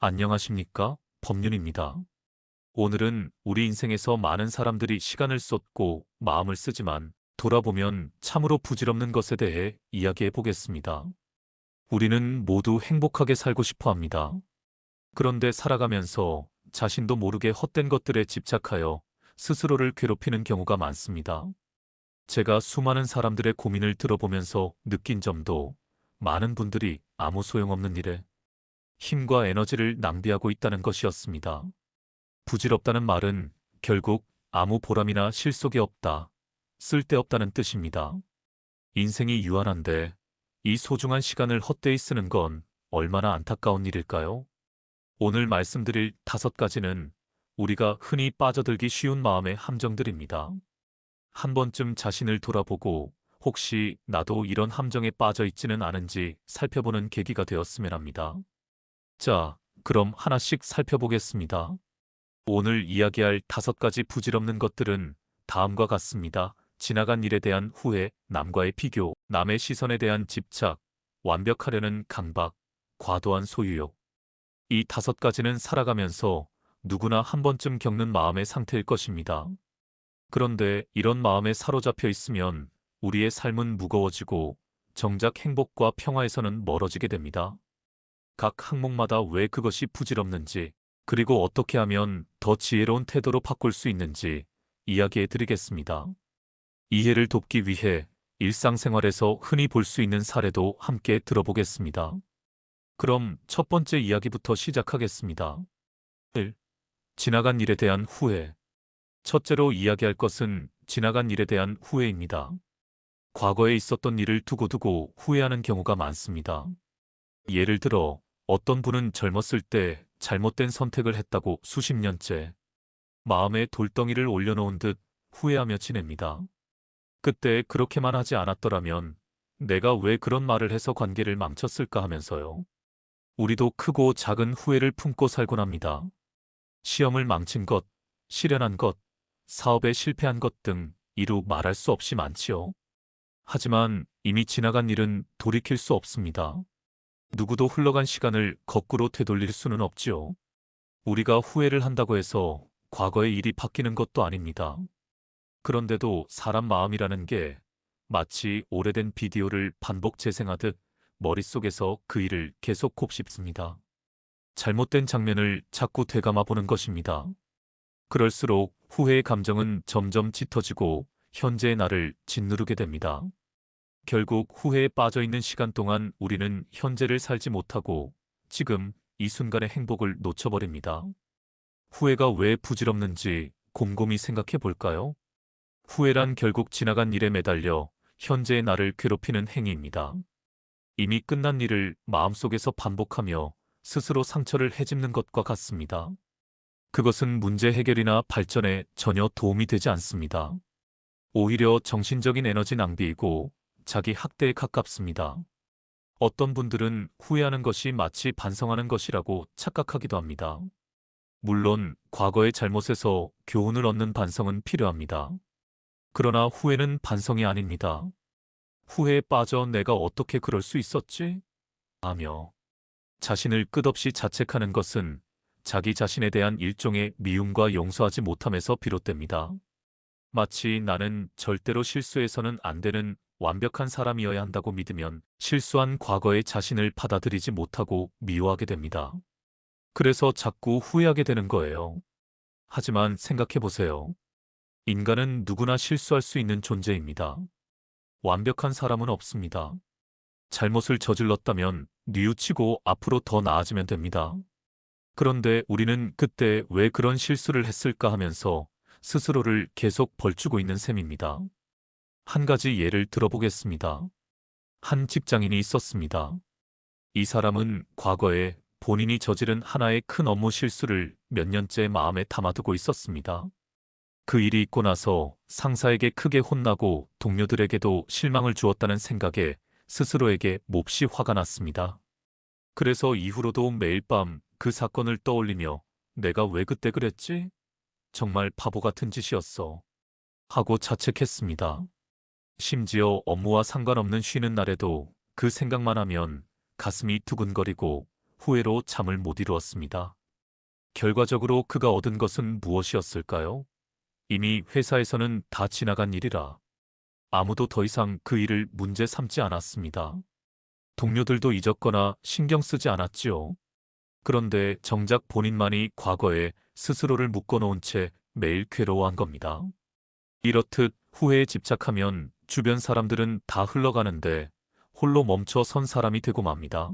안녕하십니까? 법률입니다. 오늘은 우리 인생에서 많은 사람들이 시간을 쏟고 마음을 쓰지만 돌아보면 참으로 부질없는 것에 대해 이야기해 보겠습니다. 우리는 모두 행복하게 살고 싶어 합니다. 그런데 살아가면서 자신도 모르게 헛된 것들에 집착하여 스스로를 괴롭히는 경우가 많습니다. 제가 수많은 사람들의 고민을 들어보면서 느낀 점도 많은 분들이 아무 소용없는 일에 힘과 에너지를 낭비하고 있다는 것이었습니다. 부질없다는 말은 결국 아무 보람이나 실속이 없다, 쓸데없다는 뜻입니다. 인생이 유한한데 이 소중한 시간을 헛되이 쓰는 건 얼마나 안타까운 일일까요? 오늘 말씀드릴 5가지는 우리가 흔히 빠져들기 쉬운 마음의 함정들입니다. 한 번쯤 자신을 돌아보고 혹시 나도 이런 함정에 빠져 있지는 않은지 살펴보는 계기가 되었으면 합니다. 자, 그럼 하나씩 살펴보겠습니다. 오늘 이야기할 5가지 부질없는 것들은 다음과 같습니다. 지나간 일에 대한 후회, 남과의 비교, 남의 시선에 대한 집착, 완벽하려는 강박, 과도한 소유욕. 이 5가지는 살아가면서 누구나 한 번쯤 겪는 마음의 상태일 것입니다. 그런데 이런 마음에 사로잡혀 있으면 우리의 삶은 무거워지고 정작 행복과 평화에서는 멀어지게 됩니다. 각 항목마다 왜 그것이 부질없는지, 그리고 어떻게 하면 더 지혜로운 태도로 바꿀 수 있는지 이야기해 드리겠습니다. 이해를 돕기 위해 일상생활에서 흔히 볼 수 있는 사례도 함께 들어보겠습니다. 그럼 첫 번째 이야기부터 시작하겠습니다. 1. 지나간 일에 대한 후회. 첫째로 이야기할 것은 지나간 일에 대한 후회입니다. 과거에 있었던 일을 두고두고 후회하는 경우가 많습니다. 예를 들어 어떤 분은 젊었을 때 잘못된 선택을 했다고 수십 년째 마음에 돌덩이를 올려놓은 듯 후회하며 지냅니다. 그때 그렇게만 하지 않았더라면 내가 왜 그런 말을 해서 관계를 망쳤을까 하면서요. 우리도 크고 작은 후회를 품고 살곤 합니다. 시험을 망친 것, 실연한 것, 사업에 실패한 것 등 이루 말할 수 없이 많지요. 하지만 이미 지나간 일은 돌이킬 수 없습니다. 누구도 흘러간 시간을 거꾸로 되돌릴 수는 없지요. 우리가 후회를 한다고 해서 과거의 일이 바뀌는 것도 아닙니다. 그런데도 사람 마음이라는 게 마치 오래된 비디오를 반복 재생하듯 머릿속에서 그 일을 계속 곱씹습니다. 잘못된 장면을 자꾸 되감아 보는 것입니다. 그럴수록 후회의 감정은 점점 짙어지고 현재의 나를 짓누르게 됩니다. 결국 후회에 빠져 있는 시간 동안 우리는 현재를 살지 못하고 지금 이 순간의 행복을 놓쳐버립니다. 후회가 왜 부질없는지 곰곰이 생각해 볼까요? 후회란 결국 지나간 일에 매달려 현재의 나를 괴롭히는 행위입니다. 이미 끝난 일을 마음속에서 반복하며 스스로 상처를 헤집는 것과 같습니다. 그것은 문제 해결이나 발전에 전혀 도움이 되지 않습니다. 오히려 정신적인 에너지 낭비이고 자기 학대에 가깝습니다. 어떤 분들은 후회하는 것이 마치 반성하는 것이라고 착각하기도 합니다. 물론 과거의 잘못에서 교훈을 얻는 반성은 필요합니다. 그러나 후회는 반성이 아닙니다. 후회에 빠져 내가 어떻게 그럴 수 있었지? 하며 자신을 끝없이 자책하는 것은 자기 자신에 대한 일종의 미움과 용서하지 못함에서 비롯됩니다. 마치 나는 절대로 실수해서는 안 되는 완벽한 사람이어야 한다고 믿으면 실수한 과거의 자신을 받아들이지 못하고 미워하게 됩니다. 그래서 자꾸 후회하게 되는 거예요. 하지만 생각해 보세요. 인간은 누구나 실수할 수 있는 존재입니다. 완벽한 사람은 없습니다. 잘못을 저질렀다면 뉘우치고 앞으로 더 나아지면 됩니다. 그런데 우리는 그때 왜 그런 실수를 했을까 하면서 스스로를 계속 벌주고 있는 셈입니다. 한 가지 예를 들어보겠습니다. 한 직장인이 있었습니다. 이 사람은 과거에 본인이 저지른 하나의 큰 업무 실수를 몇 년째 마음에 담아두고 있었습니다. 그 일이 있고 나서 상사에게 크게 혼나고 동료들에게도 실망을 주었다는 생각에 스스로에게 몹시 화가 났습니다. 그래서 이후로도 매일 밤 그 사건을 떠올리며 내가 왜 그때 그랬지? 정말 바보 같은 짓이었어. 하고 자책했습니다. 심지어 업무와 상관없는 쉬는 날에도 그 생각만 하면 가슴이 두근거리고 후회로 잠을 못 이루었습니다. 결과적으로 그가 얻은 것은 무엇이었을까요? 이미 회사에서는 다 지나간 일이라 아무도 더 이상 그 일을 문제 삼지 않았습니다. 동료들도 잊었거나 신경 쓰지 않았지요. 그런데 정작 본인만이 과거에 스스로를 묶어놓은 채 매일 괴로워한 겁니다. 이렇듯 후회에 집착하면 주변 사람들은 다 흘러가는데 홀로 멈춰 선 사람이 되고 맙니다.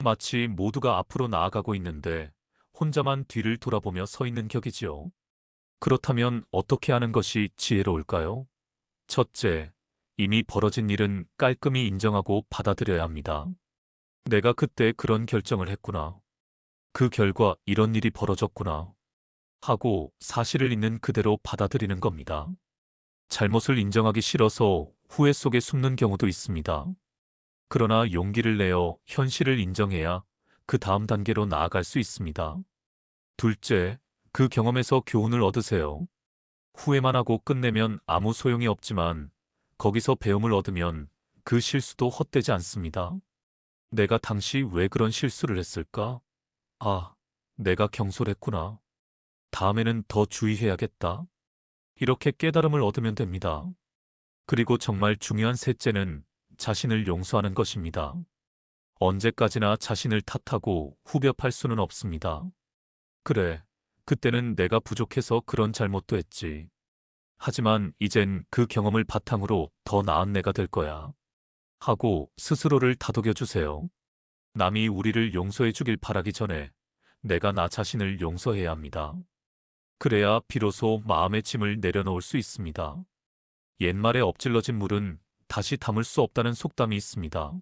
마치 모두가 앞으로 나아가고 있는데 혼자만 뒤를 돌아보며 서 있는 격이지요. 그렇다면 어떻게 하는 것이 지혜로울까요? 첫째, 이미 벌어진 일은 깔끔히 인정하고 받아들여야 합니다. 내가 그때 그런 결정을 했구나. 그 결과 이런 일이 벌어졌구나. 하고 사실을 있는 그대로 받아들이는 겁니다. 잘못을 인정하기 싫어서 후회 속에 숨는 경우도 있습니다. 그러나 용기를 내어 현실을 인정해야 그 다음 단계로 나아갈 수 있습니다. 둘째, 그 경험에서 교훈을 얻으세요. 후회만 하고 끝내면 아무 소용이 없지만 거기서 배움을 얻으면 그 실수도 헛되지 않습니다. 내가 당시 왜 그런 실수를 했을까? 아, 내가 경솔했구나. 다음에는 더 주의해야겠다. 이렇게 깨달음을 얻으면 됩니다. 그리고 정말 중요한 셋째는 자신을 용서하는 것입니다. 언제까지나 자신을 탓하고 후벼팔 수는 없습니다. 그래, 그때는 내가 부족해서 그런 잘못도 했지. 하지만 이젠 그 경험을 바탕으로 더 나은 내가 될 거야. 하고 스스로를 다독여 주세요. 남이 우리를 용서해 주길 바라기 전에 내가 나 자신을 용서해야 합니다. 그래야 비로소 마음의 짐을 내려놓을 수 있습니다. 옛말에 엎질러진 물은 다시 담을 수 없다는 속담이 있습니다.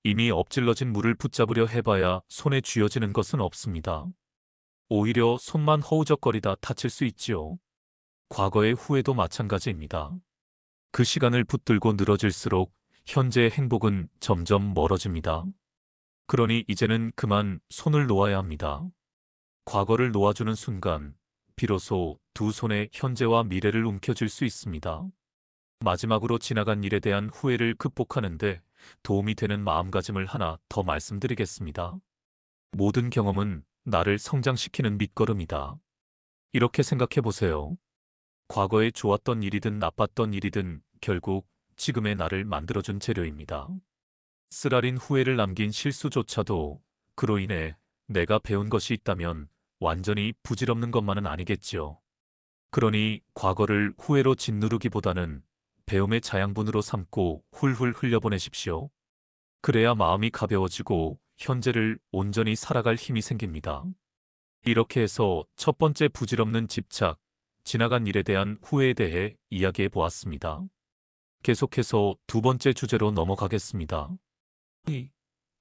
이미 엎질러진 물을 붙잡으려 해봐야 손에 쥐어지는 것은 없습니다. 오히려 손만 허우적거리다 다칠 수 있지요. 과거의 후회도 마찬가지입니다. 그 시간을 붙들고 늘어질수록 현재의 행복은 점점 멀어집니다. 그러니 이제는 그만 손을 놓아야 합니다. 과거를 놓아주는 순간 비로소 두 손에 현재와 미래를 움켜쥘 수 있습니다. 마지막으로 지나간 일에 대한 후회를 극복하는데 도움이 되는 마음가짐을 하나 더 말씀드리겠습니다. 모든 경험은 나를 성장시키는 밑거름이다. 이렇게 생각해 보세요. 과거에 좋았던 일이든 나빴던 일이든 결국 지금의 나를 만들어준 재료입니다. 쓰라린 후회를 남긴 실수조차도 그로 인해 내가 배운 것이 있다면 완전히 부질없는 것만은 아니겠지요. 그러니 과거를 후회로 짓누르기보다는 배움의 자양분으로 삼고 훌훌 흘려보내십시오. 그래야 마음이 가벼워지고 현재를 온전히 살아갈 힘이 생깁니다. 이렇게 해서 첫 번째 부질없는 집착, 지나간 일에 대한 후회에 대해 이야기해 보았습니다. 계속해서 두 번째 주제로 넘어가겠습니다.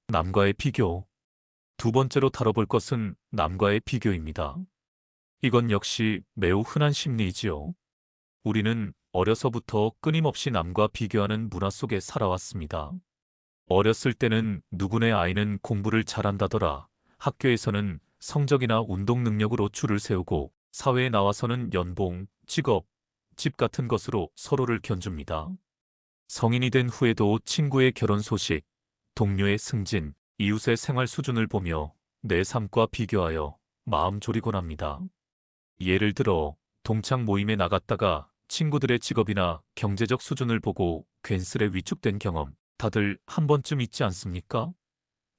남과의 비교. 두 번째로 다뤄볼 것은 남과의 비교입니다. 이건 역시 매우 흔한 심리이지요. 우리는 어려서부터 끊임없이 남과 비교하는 문화 속에 살아왔습니다. 어렸을 때는 누구네 아이는 공부를 잘한다더라. 학교에서는 성적이나 운동 능력으로 줄을 세우고 사회에 나와서는 연봉, 직업, 집 같은 것으로 서로를 견줍니다. 성인이 된 후에도 친구의 결혼 소식, 동료의 승진, 이웃의 생활 수준을 보며 내 삶과 비교하여 마음 졸이곤 합니다. 예를 들어 동창 모임에 나갔다가 친구들의 직업이나 경제적 수준을 보고 괜스레 위축된 경험 다들 한 번쯤 있지 않습니까?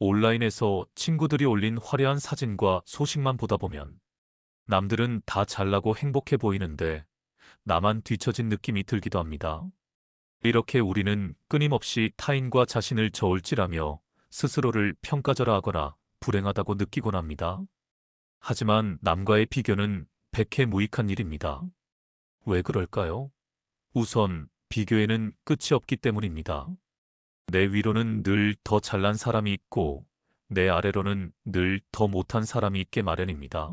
온라인에서 친구들이 올린 화려한 사진과 소식만 보다 보면 남들은 다 잘나고 행복해 보이는데 나만 뒤처진 느낌이 들기도 합니다. 이렇게 우리는 끊임없이 타인과 자신을 저울질하며 스스로를 평가절하하거나 불행하다고 느끼곤 합니다. 하지만 남과의 비교는 백해무익한 일입니다. 왜 그럴까요? 우선 비교에는 끝이 없기 때문입니다. 내 위로는 늘 더 잘난 사람이 있고 내 아래로는 늘 더 못한 사람이 있게 마련입니다.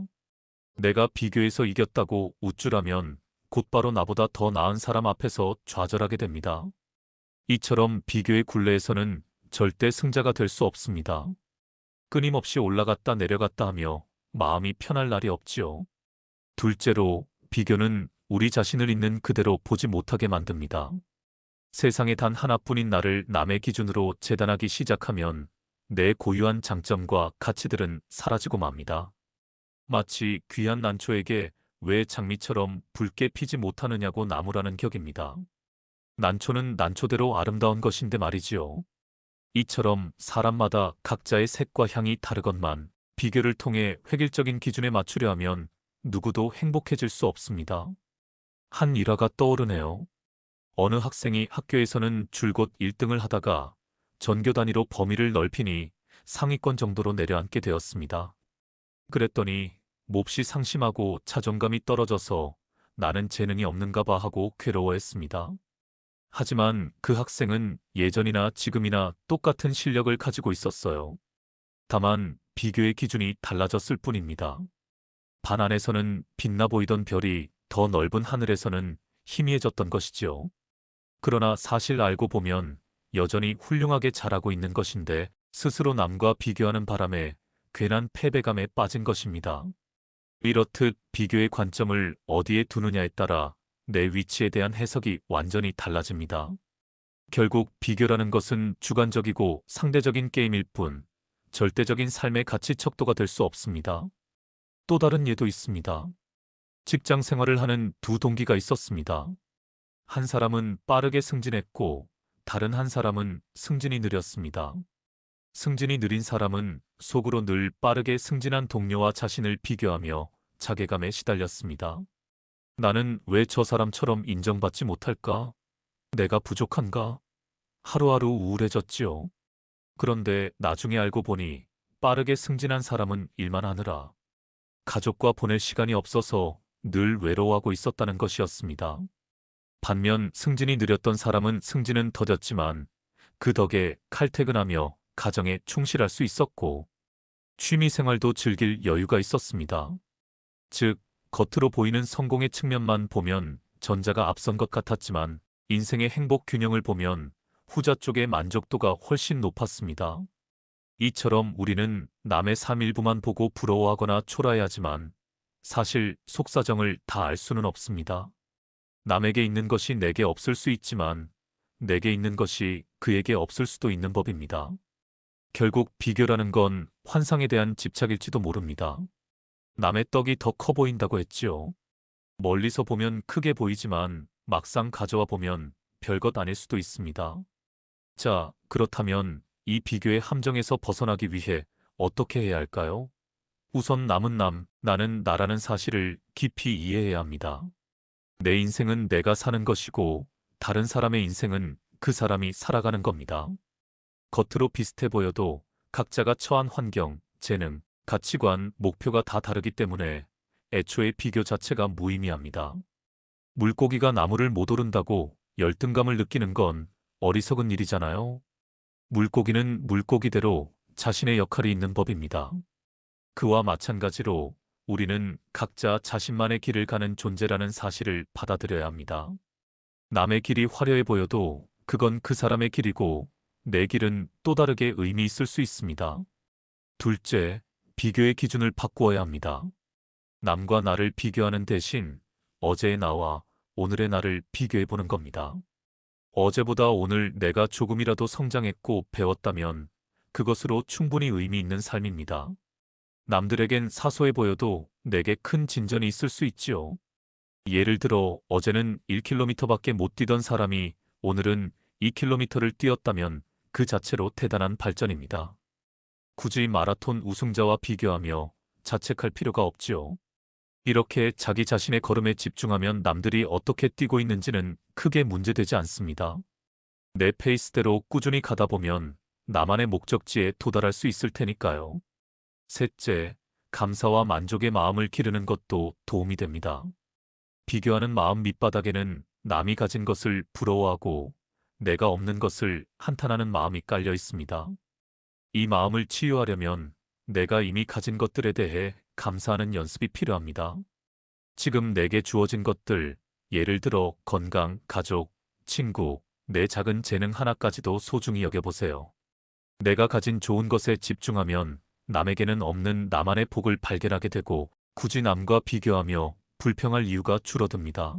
내가 비교에서 이겼다고 우쭐하면 곧바로 나보다 더 나은 사람 앞에서 좌절하게 됩니다. 이처럼 비교의 굴레에서는 절대 승자가 될 수 없습니다. 끊임없이 올라갔다 내려갔다 하며 마음이 편할 날이 없지요. 둘째로, 비교는 우리 자신을 있는 그대로 보지 못하게 만듭니다. 세상에 단 하나뿐인 나를 남의 기준으로 재단하기 시작하면 내 고유한 장점과 가치들은 사라지고 맙니다. 마치 귀한 난초에게 왜 장미처럼 붉게 피지 못하느냐고 나무라는 격입니다. 난초는 난초대로 아름다운 것인데 말이지요. 이처럼 사람마다 각자의 색과 향이 다르건만 비교를 통해 획일적인 기준에 맞추려 하면 누구도 행복해질 수 없습니다. 한 일화가 떠오르네요. 어느 학생이 학교에서는 줄곧 1등을 하다가 전교 단위로 범위를 넓히니 상위권 정도로 내려앉게 되었습니다. 그랬더니 몹시 상심하고 자존감이 떨어져서 나는 재능이 없는가 봐 하고 괴로워했습니다. 하지만 그 학생은 예전이나 지금이나 똑같은 실력을 가지고 있었어요. 다만 비교의 기준이 달라졌을 뿐입니다. 반 안에서는 빛나 보이던 별이 더 넓은 하늘에서는 희미해졌던 것이지요. 그러나 사실 알고 보면 여전히 훌륭하게 자라고 있는 것인데 스스로 남과 비교하는 바람에 괜한 패배감에 빠진 것입니다. 이렇듯 비교의 관점을 어디에 두느냐에 따라 내 위치에 대한 해석이 완전히 달라집니다. 결국 비교라는 것은 주관적이고 상대적인 게임일 뿐 절대적인 삶의 가치 척도가 될 수 없습니다. 또 다른 예도 있습니다. 직장 생활을 하는 두 동기가 있었습니다. 한 사람은 빠르게 승진했고 다른 한 사람은 승진이 느렸습니다. 승진이 느린 사람은 속으로 늘 빠르게 승진한 동료와 자신을 비교하며 자괴감에 시달렸습니다. 나는 왜 저 사람처럼 인정받지 못할까? 내가 부족한가? 하루하루 우울해졌지요. 그런데 나중에 알고 보니 빠르게 승진한 사람은 일만 하느라 가족과 보낼 시간이 없어서 늘 외로워하고 있었다는 것이었습니다. 반면 승진이 느렸던 사람은 승진은 더뎠지만 그 덕에 칼퇴근하며 가정에 충실할 수 있었고 취미 생활도 즐길 여유가 있었습니다. 즉, 겉으로 보이는 성공의 측면만 보면 전자가 앞선 것 같았지만 인생의 행복 균형을 보면 후자 쪽의 만족도가 훨씬 높았습니다. 이처럼 우리는 남의 삶 일부만 보고 부러워하거나 초라해하지만 사실 속사정을 다 알 수는 없습니다. 남에게 있는 것이 내게 없을 수 있지만 내게 있는 것이 그에게 없을 수도 있는 법입니다. 결국 비교라는 건 환상에 대한 집착일지도 모릅니다. 남의 떡이 더 커 보인다고 했지요. 멀리서 보면 크게 보이지만 막상 가져와 보면 별것 아닐 수도 있습니다. 자, 그렇다면 이 비교의 함정에서 벗어나기 위해 어떻게 해야 할까요? 우선 남은 남, 나는 나라는 사실을 깊이 이해해야 합니다. 내 인생은 내가 사는 것이고 다른 사람의 인생은 그 사람이 살아가는 겁니다. 겉으로 비슷해 보여도 각자가 처한 환경, 재능, 가치관, 목표가 다 다르기 때문에 애초에 비교 자체가 무의미합니다. 물고기가 나무를 못 오른다고 열등감을 느끼는 건 어리석은 일이잖아요. 물고기는 물고기대로 자신의 역할이 있는 법입니다. 그와 마찬가지로 우리는 각자 자신만의 길을 가는 존재라는 사실을 받아들여야 합니다. 남의 길이 화려해 보여도 그건 그 사람의 길이고 내 길은 또 다르게 의미 있을 수 있습니다. 둘째, 비교의 기준을 바꾸어야 합니다. 남과 나를 비교하는 대신 어제의 나와 오늘의 나를 비교해 보는 겁니다. 어제보다 오늘 내가 조금이라도 성장했고 배웠다면 그것으로 충분히 의미 있는 삶입니다. 남들에겐 사소해 보여도 내게 큰 진전이 있을 수 있지요. 예를 들어 어제는 1km밖에 못 뛰던 사람이 오늘은 2km를 뛰었다면 그 자체로 대단한 발전입니다. 굳이 마라톤 우승자와 비교하며 자책할 필요가 없지요. 이렇게 자기 자신의 걸음에 집중하면 남들이 어떻게 뛰고 있는지는 크게 문제되지 않습니다. 내 페이스대로 꾸준히 가다 보면 나만의 목적지에 도달할 수 있을 테니까요. 셋째, 감사와 만족의 마음을 기르는 것도 도움이 됩니다. 비교하는 마음 밑바닥에는 남이 가진 것을 부러워하고 내가 없는 것을 한탄하는 마음이 깔려 있습니다. 이 마음을 치유하려면 내가 이미 가진 것들에 대해 감사하는 연습이 필요합니다. 지금 내게 주어진 것들, 예를 들어 건강, 가족, 친구, 내 작은 재능 하나까지도 소중히 여겨보세요. 내가 가진 좋은 것에 집중하면 남에게는 없는 나만의 복을 발견하게 되고 굳이 남과 비교하며 불평할 이유가 줄어듭니다.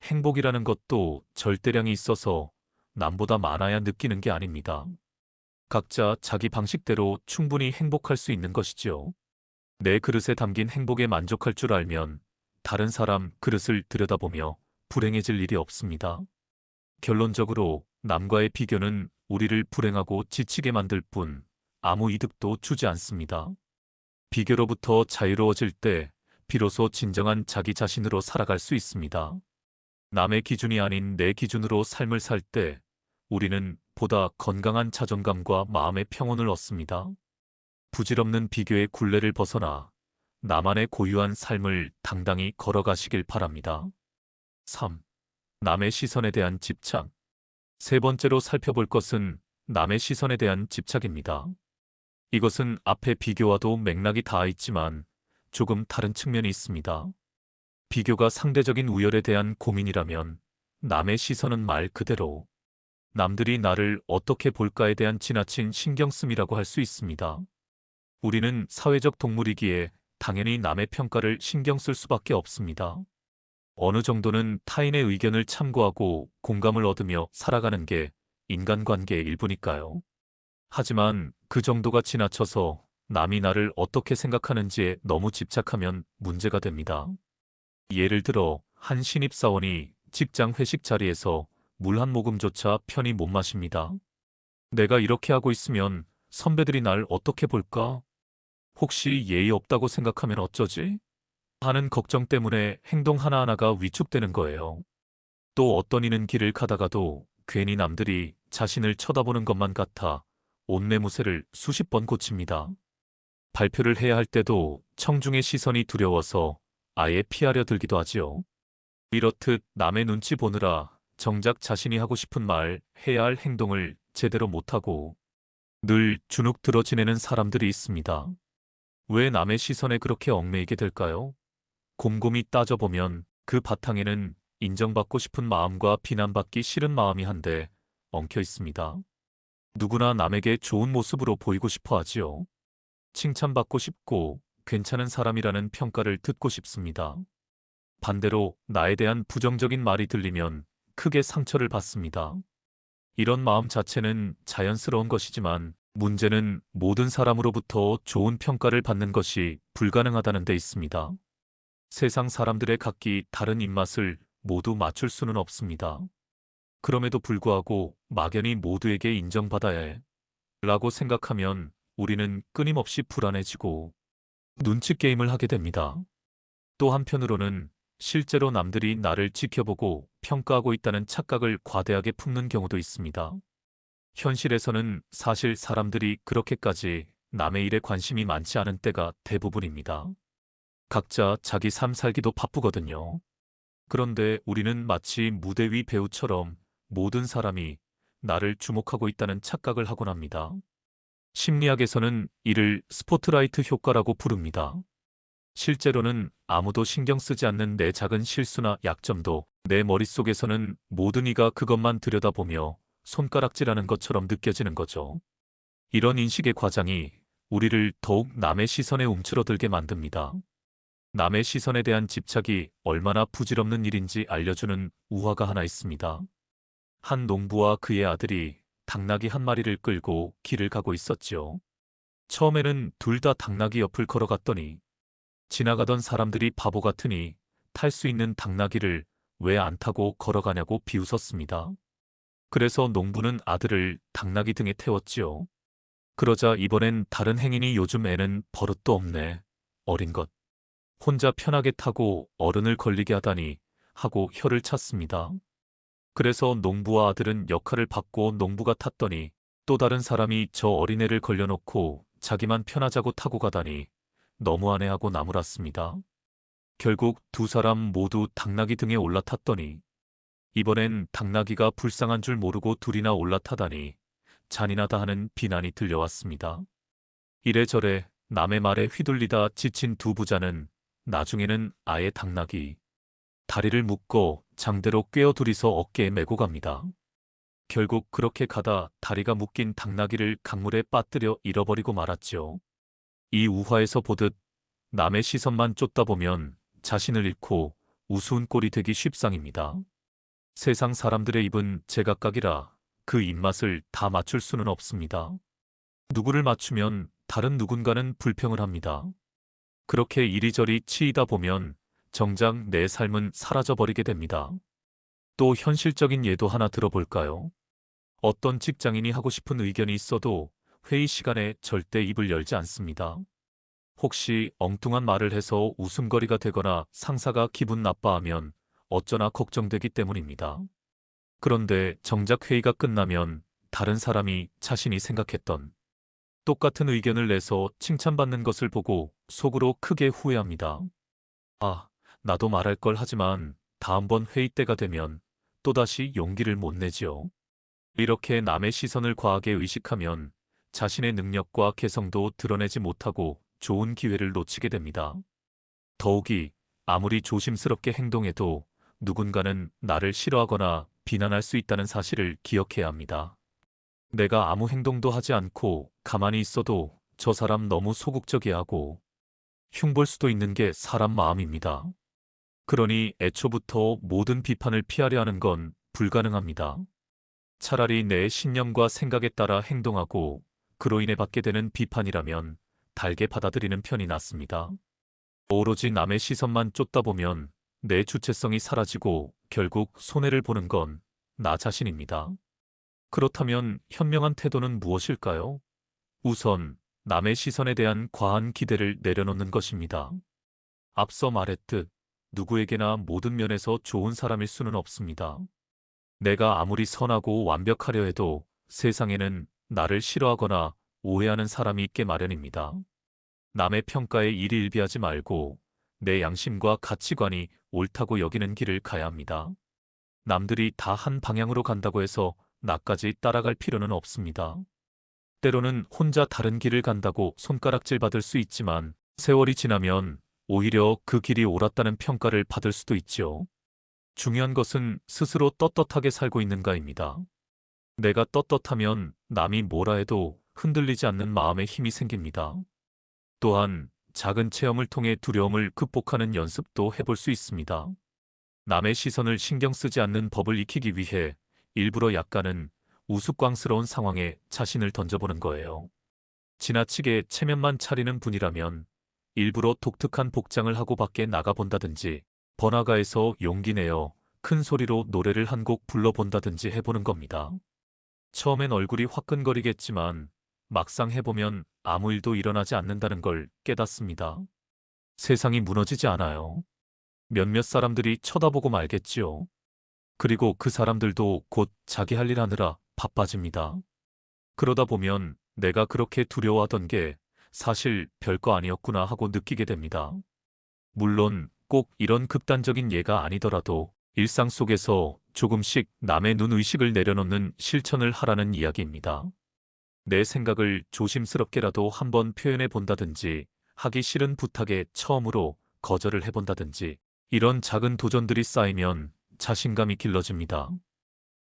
행복이라는 것도 절대량이 있어서 남보다 많아야 느끼는 게 아닙니다. 각자 자기 방식대로 충분히 행복할 수 있는 것이지요. 내 그릇에 담긴 행복에 만족할 줄 알면 다른 사람 그릇을 들여다보며 불행해질 일이 없습니다. 결론적으로 남과의 비교는 우리를 불행하고 지치게 만들 뿐 아무 이득도 주지 않습니다. 비교로부터 자유로워질 때 비로소 진정한 자기 자신으로 살아갈 수 있습니다. 남의 기준이 아닌 내 기준으로 삶을 살 때 우리는 보다 건강한 자존감과 마음의 평온을 얻습니다. 부질없는 비교의 굴레를 벗어나 나만의 고유한 삶을 당당히 걸어가시길 바랍니다. 3. 남의 시선에 대한 집착. 세 번째로 살펴볼 것은 남의 시선에 대한 집착입니다. 이것은 앞의 비교와도 맥락이 닿아 있지만 조금 다른 측면이 있습니다. 비교가 상대적인 우열에 대한 고민이라면 남의 시선은 말 그대로 남들이 나를 어떻게 볼까에 대한 지나친 신경씀이라고 할 수 있습니다. 우리는 사회적 동물이기에 당연히 남의 평가를 신경 쓸 수밖에 없습니다. 어느 정도는 타인의 의견을 참고하고 공감을 얻으며 살아가는 게 인간관계의 일부니까요. 하지만 그 정도가 지나쳐서 남이 나를 어떻게 생각하는지에 너무 집착하면 문제가 됩니다. 예를 들어 한 신입사원이 직장 회식 자리에서 물 한 모금조차 편히 못 마십니다. 내가 이렇게 하고 있으면 선배들이 날 어떻게 볼까? 혹시 예의 없다고 생각하면 어쩌지? 하는 걱정 때문에 행동 하나하나가 위축되는 거예요. 또 어떤 이는 길을 가다가도 괜히 남들이 자신을 쳐다보는 것만 같아 옷매무새를 수십 번 고칩니다. 발표를 해야 할 때도 청중의 시선이 두려워서 아예 피하려 들기도 하지요. 이렇듯 남의 눈치 보느라 정작 자신이 하고 싶은 말, 해야 할 행동을 제대로 못하고 늘 주눅 들어 지내는 사람들이 있습니다. 왜 남의 시선에 그렇게 얽매이게 될까요? 곰곰이 따져보면 그 바탕에는 인정받고 싶은 마음과 비난받기 싫은 마음이 한데 엉켜 있습니다. 누구나 남에게 좋은 모습으로 보이고 싶어 하지요. 칭찬받고 싶고 괜찮은 사람이라는 평가를 듣고 싶습니다. 반대로 나에 대한 부정적인 말이 들리면 크게 상처를 받습니다. 이런 마음 자체는 자연스러운 것이지만 문제는 모든 사람으로부터 좋은 평가를 받는 것이 불가능하다는 데 있습니다. 세상 사람들의 각기 다른 입맛을 모두 맞출 수는 없습니다. 그럼에도 불구하고 막연히 모두에게 인정받아야 해 라고 생각하면 우리는 끊임없이 불안해지고 눈치 게임을 하게 됩니다. 또 한편으로는 실제로 남들이 나를 지켜보고 평가하고 있다는 착각을 과대하게 품는 경우도 있습니다. 현실에서는 사실 사람들이 그렇게까지 남의 일에 관심이 많지 않은 때가 대부분입니다. 각자 자기 삶 살기도 바쁘거든요. 그런데 우리는 마치 무대 위 배우처럼 모든 사람이 나를 주목하고 있다는 착각을 하곤 합니다. 심리학에서는 이를 스포트라이트 효과라고 부릅니다. 실제로는 아무도 신경 쓰지 않는 내 작은 실수나 약점도 내 머릿속에서는 모든 이가 그것만 들여다보며 손가락질하는 것처럼 느껴지는 거죠. 이런 인식의 과장이 우리를 더욱 남의 시선에 움츠러들게 만듭니다. 남의 시선에 대한 집착이 얼마나 부질없는 일인지 알려주는 우화가 하나 있습니다. 한 농부와 그의 아들이 당나귀 한 마리를 끌고 길을 가고 있었지요. 처음에는 둘 다 당나귀 옆을 걸어갔더니 지나가던 사람들이 바보 같으니 탈 수 있는 당나귀를 왜 안 타고 걸어가냐고 비웃었습니다. 그래서 농부는 아들을 당나귀 등에 태웠지요. 그러자 이번엔 다른 행인이 요즘 애는 버릇도 없네. 어린 것. 혼자 편하게 타고 어른을 걸리게 하다니 하고 혀를 찼습니다. 그래서 농부와 아들은 역할을 바꿔 농부가 탔더니 또 다른 사람이 저 어린애를 걸려놓고 자기만 편하자고 타고 가다니 너무하네 하고 나무랐습니다. 결국 두 사람 모두 당나귀 등에 올라탔더니 이번엔 당나귀가 불쌍한 줄 모르고 둘이나 올라타다니 잔인하다 하는 비난이 들려왔습니다. 이래저래 남의 말에 휘둘리다 지친 두 부자는 나중에는 아예 당나귀 다리를 묶어 장대로 꿰어 둘이서 어깨에 메고 갑니다. 결국 그렇게 가다 다리가 묶인 당나귀를 강물에 빠뜨려 잃어버리고 말았지요. 이 우화에서 보듯 남의 시선만 쫓다 보면 자신을 잃고 우스운 꼴이 되기 쉽상입니다. 세상 사람들의 입은 제각각이라 그 입맛을 다 맞출 수는 없습니다. 누구를 맞추면 다른 누군가는 불평을 합니다. 그렇게 이리저리 치이다 보면 정작 내 삶은 사라져버리게 됩니다. 또 현실적인 예도 하나 들어볼까요? 어떤 직장인이 하고 싶은 의견이 있어도 회의 시간에 절대 입을 열지 않습니다. 혹시 엉뚱한 말을 해서 웃음거리가 되거나 상사가 기분 나빠하면 어쩌나 걱정되기 때문입니다. 그런데 정작 회의가 끝나면 다른 사람이 자신이 생각했던 똑같은 의견을 내서 칭찬받는 것을 보고 속으로 크게 후회합니다. 아, 나도 말할 걸 하지만 다음번 회의 때가 되면 또다시 용기를 못 내지요. 이렇게 남의 시선을 과하게 의식하면 자신의 능력과 개성도 드러내지 못하고 좋은 기회를 놓치게 됩니다. 더욱이 아무리 조심스럽게 행동해도 누군가는 나를 싫어하거나 비난할 수 있다는 사실을 기억해야 합니다. 내가 아무 행동도 하지 않고 가만히 있어도 저 사람 너무 소극적이야 하고 흉볼 수도 있는 게 사람 마음입니다. 그러니 애초부터 모든 비판을 피하려 하는 건 불가능합니다. 차라리 내 신념과 생각에 따라 행동하고 그로 인해 받게 되는 비판이라면 달게 받아들이는 편이 낫습니다. 오로지 남의 시선만 쫓다 보면 내 주체성이 사라지고 결국 손해를 보는 건 나 자신입니다. 그렇다면 현명한 태도는 무엇일까요? 우선 남의 시선에 대한 과한 기대를 내려놓는 것입니다. 앞서 말했듯 누구에게나 모든 면에서 좋은 사람일 수는 없습니다. 내가 아무리 선하고 완벽하려 해도 세상에는 나를 싫어하거나 오해하는 사람이 있게 마련입니다. 남의 평가에 일희일비하지 말고 내 양심과 가치관이 옳다고 여기는 길을 가야 합니다. 남들이 다 한 방향으로 간다고 해서 나까지 따라갈 필요는 없습니다. 때로는 혼자 다른 길을 간다고 손가락질 받을 수 있지만 세월이 지나면 오히려 그 길이 옳았다는 평가를 받을 수도 있지요. 중요한 것은 스스로 떳떳하게 살고 있는가입니다. 내가 떳떳하면 남이 뭐라 해도 흔들리지 않는 마음에 힘이 생깁니다. 또한 작은 체험을 통해 두려움을 극복하는 연습도 해볼 수 있습니다. 남의 시선을 신경 쓰지 않는 법을 익히기 위해 일부러 약간은 우스꽝스러운 상황에 자신을 던져보는 거예요. 지나치게 체면만 차리는 분이라면 일부러 독특한 복장을 하고 밖에 나가본다든지 번화가에서 용기 내어 큰 소리로 노래를 한 곡 불러본다든지 해보는 겁니다. 처음엔 얼굴이 화끈거리겠지만 막상 해보면 아무 일도 일어나지 않는다는 걸 깨닫습니다. 세상이 무너지지 않아요. 몇몇 사람들이 쳐다보고 말겠지요. 그리고 그 사람들도 곧 자기 할 일 하느라 바빠집니다. 그러다 보면 내가 그렇게 두려워하던 게 사실 별거 아니었구나 하고 느끼게 됩니다. 물론 꼭 이런 극단적인 예가 아니더라도 일상 속에서 조금씩 남의 눈 의식을 내려놓는 실천을 하라는 이야기입니다. 내 생각을 조심스럽게라도 한번 표현해 본다든지 하기 싫은 부탁에 처음으로 거절을 해본다든지 이런 작은 도전들이 쌓이면 자신감이 길러집니다.